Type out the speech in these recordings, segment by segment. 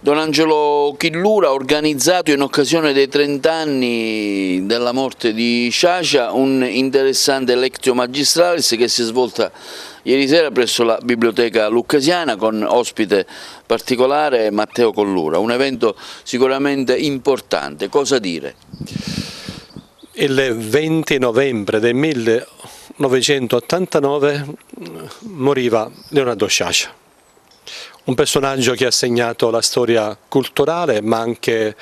Don Angelo Chillura ha organizzato in occasione dei 30 anni della morte di Sciascia un interessante Lectio Magistralis che si è svolta ieri sera presso la Biblioteca Lucchesiana con ospite particolare Matteo Collura, un evento sicuramente importante. Cosa dire? Il 20 novembre del 1989 moriva Leonardo Sciascia. Un personaggio che ha segnato la storia culturale ma anche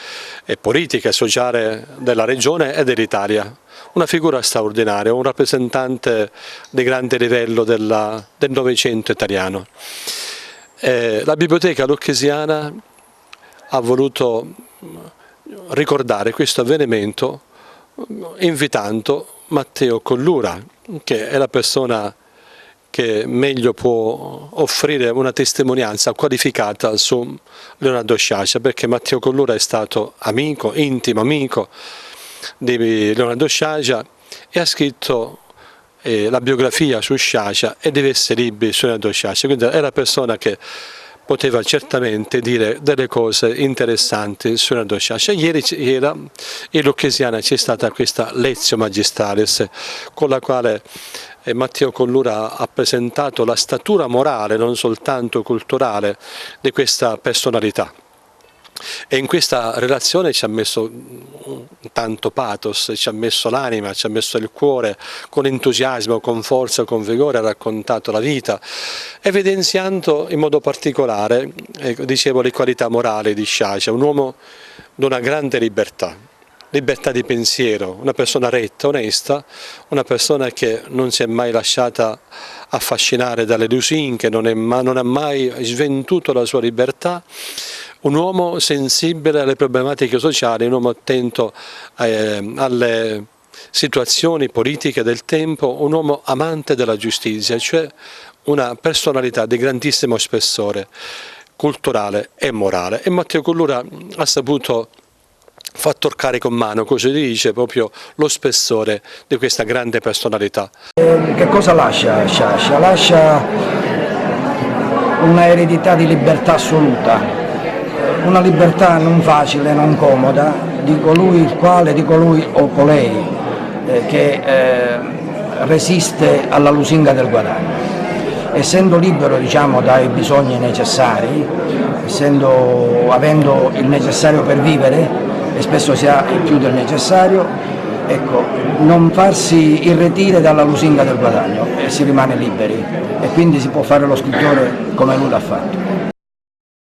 politica e sociale della regione e dell'Italia. Una figura straordinaria, un rappresentante di grande livello del Novecento italiano. La Biblioteca Lucchesiana ha voluto ricordare questo avvenimento invitando Matteo Collura, che è la persona che meglio può offrire una testimonianza qualificata su Leonardo Sciascia, perché Matteo Collura è stato amico, intimo amico di Leonardo Sciascia e ha scritto la biografia su Sciascia e diversi libri su Leonardo Sciascia, quindi è la persona che poteva certamente dire delle cose interessanti su Leonardo Sciascia. Ieri in Lucchesiana c'è stata questa Lectio Magistralis con la quale Matteo Collura ha presentato la statura morale, non soltanto culturale, di questa personalità. E in questa relazione ci ha messo tanto pathos, ci ha messo l'anima, ci ha messo il cuore, con entusiasmo, con forza, con vigore, ha raccontato la vita, evidenziando in modo particolare, dicevo, le qualità morali di Sciascia, un uomo di una grande libertà di pensiero, una persona retta, onesta, una persona che non si è mai lasciata affascinare dalle lusinghe, non ha mai svenduto la sua libertà, un uomo sensibile alle problematiche sociali, un uomo attento alle situazioni politiche del tempo, un uomo amante della giustizia, cioè una personalità di grandissimo spessore culturale e morale. E Matteo Collura ha saputo far toccare con mano, così dice, proprio lo spessore di questa grande personalità. Che cosa lascia Sciascia? Lascia una eredità di libertà assoluta, una libertà non facile, non comoda, di colui o colei che resiste alla lusinga del guadagno. Essendo libero, diciamo, dai bisogni necessari, avendo il necessario per vivere, e spesso si ha più del necessario, ecco, non farsi irretire dalla lusinga del guadagno e si rimane liberi e quindi si può fare lo scrittore come lui l'ha fatto.